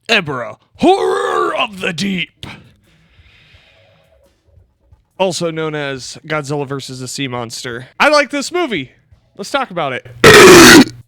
Ebirah, Horror of the Deep. Also known as Godzilla vs. the Sea Monster. I like this movie. Let's talk about it.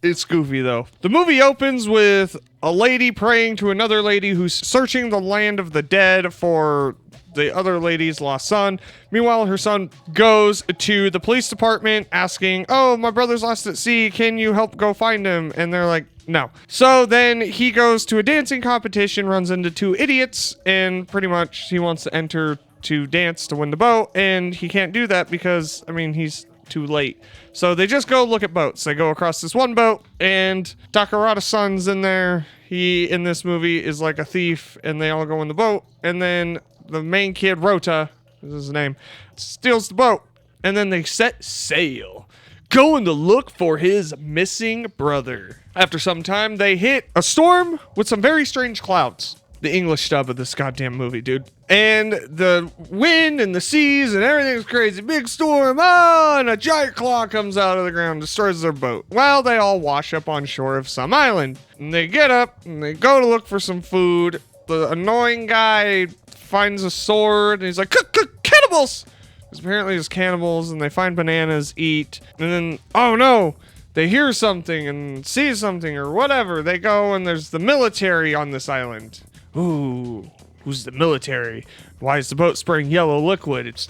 It's goofy, though. The movie opens with a lady praying to another lady who's searching the land of the dead for the other lady's lost son. Meanwhile, her son goes to the police department asking, oh, my brother's lost at sea. Can you help go find him? And they're like, no. So then he goes to a dancing competition, runs into two idiots, and pretty much he wants to enter to dance to win the boat, and he can't do that because, I mean, he's too late. So they just go look at boats. They go across this one boat, and Takarada-san's in there. He, in this movie, is like a thief, and they all go in the boat, and then the main kid, Rota, is his name, steals the boat, and then they set sail, going to look for his missing brother. After some time, they hit a storm with some very strange clouds. The English dub of this goddamn movie, dude. And the wind and the seas and everything's crazy. Big storm, and a giant claw comes out of the ground, destroys their boat. Well, they all wash up on shore of some island. And they get up and they go to look for some food. The annoying guy finds a sword and he's like, cannibals! Because apparently there's cannibals, and they find bananas, eat. And then, oh no! They hear something and see something or whatever. They go and there's the military on this island. Ooh, who's the military? Why is the boat spraying yellow liquid? It's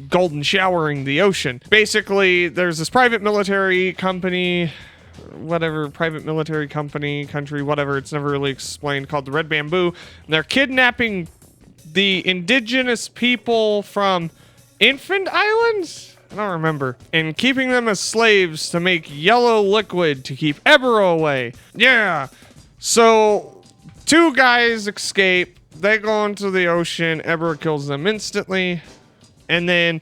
golden showering the ocean. Basically, there's this private military company, country, whatever. It's never really explained, called the Red Bamboo. And they're kidnapping the indigenous people from Infant Islands? I don't remember. And keeping them as slaves to make yellow liquid to keep Ebirah away. Yeah. So, two guys escape. They go into the ocean. Ebirah kills them instantly. And then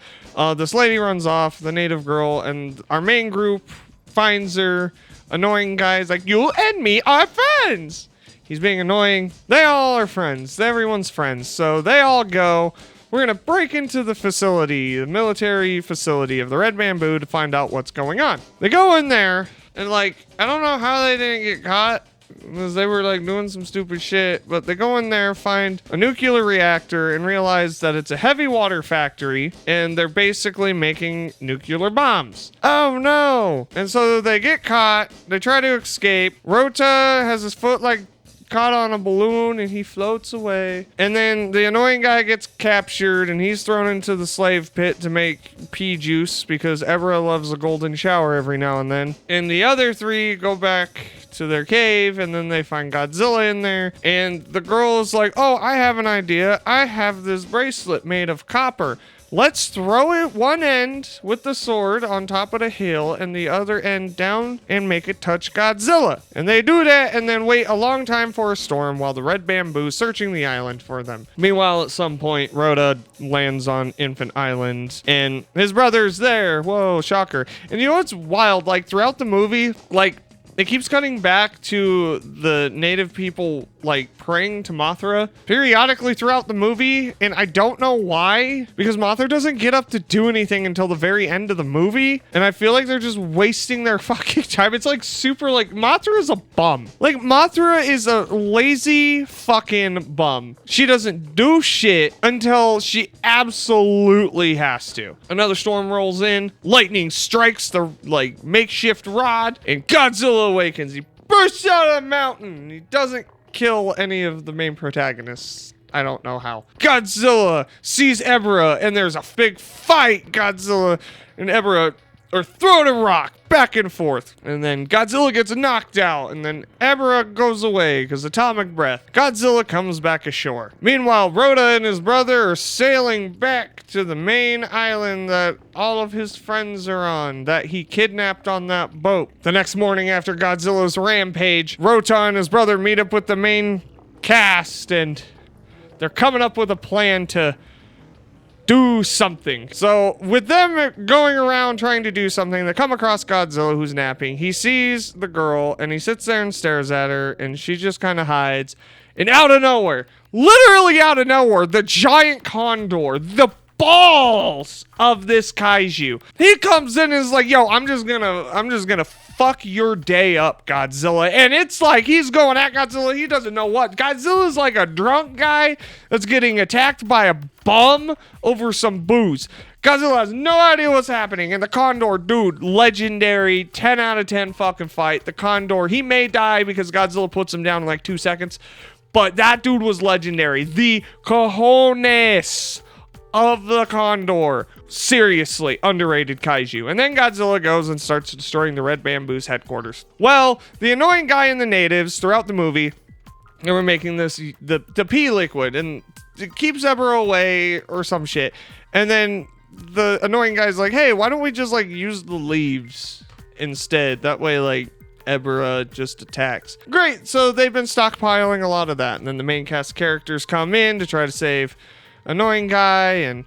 this lady runs off, the native girl, and our main group finds her. Annoying guy's like, you and me are friends. He's being annoying. They all are friends. Everyone's friends. So they all go. We're going to break into the facility, the military facility of the Red Bamboo, to find out what's going on. They go in there, and like, I don't know how they didn't get caught, because they were like doing some stupid shit, but they go in there, find a nuclear reactor, and realize that it's a heavy water factory, and they're basically making nuclear bombs. Oh no! And so they get caught, they try to escape. Rota has his foot like caught on a balloon and he floats away. And then the annoying guy gets captured and he's thrown into the slave pit to make pea juice because Ebirah loves a golden shower every now and then. And the other three go back to their cave, and then they find Godzilla in there. And the girl is like, oh, I have an idea. I have this bracelet made of copper. Let's throw it one end with the sword on top of the hill and the other end down and make it touch Godzilla. And they do that and then wait a long time for a storm while the Red Bamboo searching the island for them. Meanwhile, at some point, Rhoda lands on Infant Island and his brother's there. Whoa, shocker. And you know what's wild? Like, throughout the movie, like, it keeps cutting back to the native people, like, praying to Mothra periodically throughout the movie, and I don't know why, because Mothra doesn't get up to do anything until the very end of the movie, and I feel like they're just wasting their fucking time. It's, like, super, like, Mothra is a bum. Like, Mothra is a lazy fucking bum. She doesn't do shit until she absolutely has to. Another storm rolls in, lightning strikes the, like, makeshift rod, and Godzilla awakens. He bursts out of the mountain. He doesn't kill any of the main protagonists. I don't know how. Godzilla sees Ebirah, and there's a big fight. Godzilla and Ebirah are throwing a rock back and forth. And then Godzilla gets knocked out, and then Ebirah goes away because atomic breath. Godzilla comes back ashore. Meanwhile, Rhoda and his brother are sailing back to the main island that all of his friends are on, that he kidnapped on that boat. The next morning after Godzilla's rampage, Rota and his brother meet up with the main cast, and they're coming up with a plan to do something. So with them going around trying to do something, they come across Godzilla, who's napping. He sees the girl and he sits there and stares at her, and she just kind of hides. And out of nowhere, literally out of nowhere, the giant condor, the balls of this kaiju, he comes in and is like, yo, I'm just gonna fuck your day up, Godzilla. And it's like he's going at Godzilla. He doesn't know what. Godzilla's like a drunk guy that's getting attacked by a bum over some booze. Godzilla has no idea what's happening. And the Condor, dude, legendary, 10 out of 10 fucking fight. The Condor, he may die because Godzilla puts him down in like 2 seconds. But that dude was legendary. The cojones of the Condor. Seriously, underrated kaiju. And then Godzilla goes and starts destroying the Red Bamboo's headquarters. Well, the annoying guy and the natives throughout the movie, they were making this, the pee liquid, and it keeps Ebirah away or some shit. And then the annoying guy's like, hey, why don't we just like use the leaves instead? That way, like, Ebirah just attacks. Great, so they've been stockpiling a lot of that. And then the main cast characters come in to try to save annoying guy, and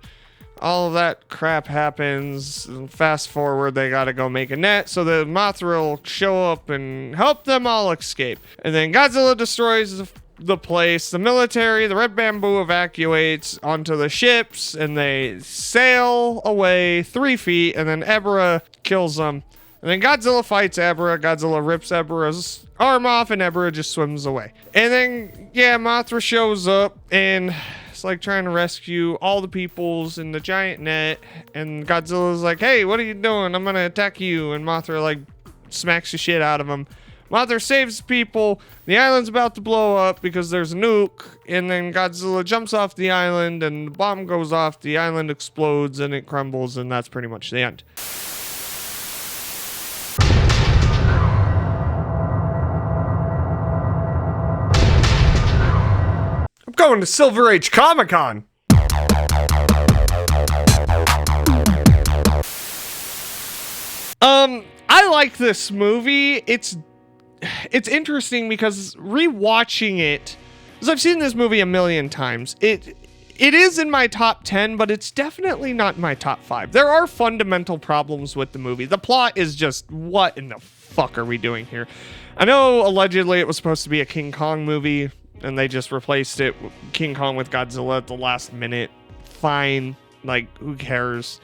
all of that crap happens. And fast forward, they gotta go make a net so the Mothra will show up and help them all escape. And then Godzilla destroys the place. The military, the Red Bamboo evacuates onto the ships, and they sail away 3 feet, and then Ebirah kills them. And then Godzilla fights Ebirah. Godzilla rips Ebirah's arm off, and Ebirah just swims away. And then, yeah, Mothra shows up, and it's like trying to rescue all the peoples in the giant net. And Godzilla's like, hey, what are you doing? I'm gonna attack you. And Mothra, like, smacks the shit out of him. Mothra saves people. The island's about to blow up because there's a nuke. And then Godzilla jumps off the island, and the bomb goes off. The island explodes, and it crumbles, and that's pretty much the end. Going to Silver Age Comic-Con. I like this movie. It's interesting because rewatching it, because I've seen this movie a million times, it is in my top 10, but it's definitely not in my top 5. There are fundamental problems with the movie. The plot is just, what in the fuck are we doing here? I know allegedly it was supposed to be a King Kong movie, and they just replaced it, King Kong with Godzilla at the last minute. Fine, like, who cares?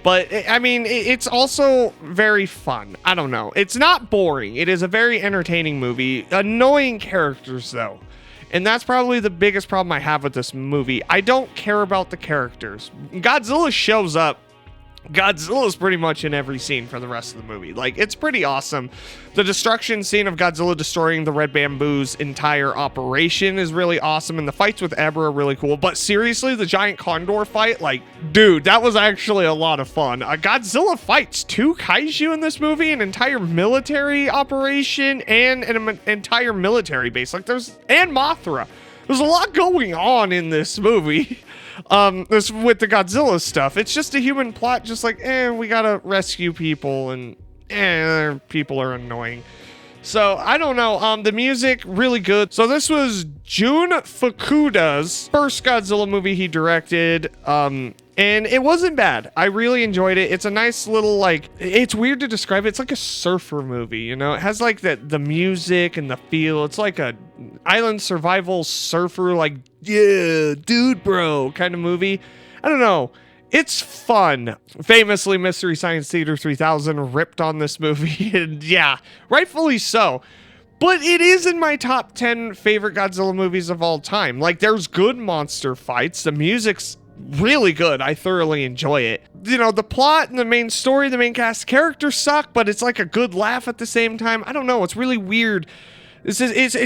But, I mean, it's also very fun. I don't know. It's not boring. It is a very entertaining movie. Annoying characters, though. And that's probably the biggest problem I have with this movie. I don't care about the characters. Godzilla shows up. Godzilla's pretty much in every scene for the rest of the movie. Like, it's pretty awesome. The destruction scene of Godzilla destroying the Red Bamboo's entire operation is really awesome, and the fights with Ebirah are really cool. But seriously, the giant Condor fight, like, dude, that was actually a lot of fun. Godzilla fights 2 kaiju in this movie, an entire military operation, and an entire military base. Like, and Mothra. There's a lot going on in this movie. This with the Godzilla stuff. It's just a human plot, just like, we gotta rescue people, and people are annoying. So, I don't know. The music, really good. So, this was Jun Fukuda's first Godzilla movie he directed. And it wasn't bad. I really enjoyed it. It's a nice little, like, it's weird to describe it. It's like a surfer movie, you know? It has, like, the music and the feel. It's like a island survival surfer, like, yeah, dude, bro, kind of movie. I don't know. It's fun. Famously, Mystery Science Theater 3000 ripped on this movie, and yeah, rightfully so. But it is in my top 10 favorite Godzilla movies of all time. Like, there's good monster fights. The music's really good. I thoroughly enjoy it. You know, the plot and the main story, the main cast characters suck, but it's like a good laugh at the same time. I don't know. It's really weird. It's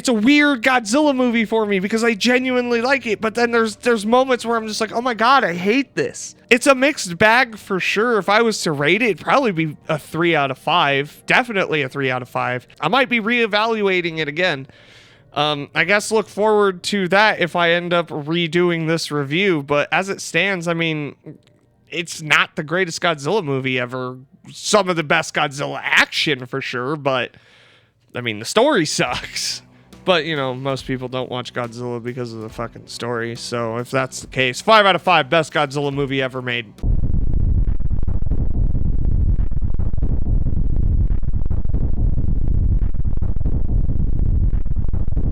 a weird Godzilla movie for me because I genuinely like it, but then there's moments where I'm just like, oh my god, I hate this. It's a mixed bag for sure. If I was to rate it, it'd probably be a 3 out of 5. Definitely a 3 out of 5. I might be reevaluating it again. I guess look forward to that if I end up redoing this review, but as it stands, I mean, it's not the greatest Godzilla movie ever. Some of the best Godzilla action for sure, but I mean, the story sucks. But, you know, most people don't watch Godzilla because of the fucking story. So if that's the case, 5 out of 5, best Godzilla movie ever made.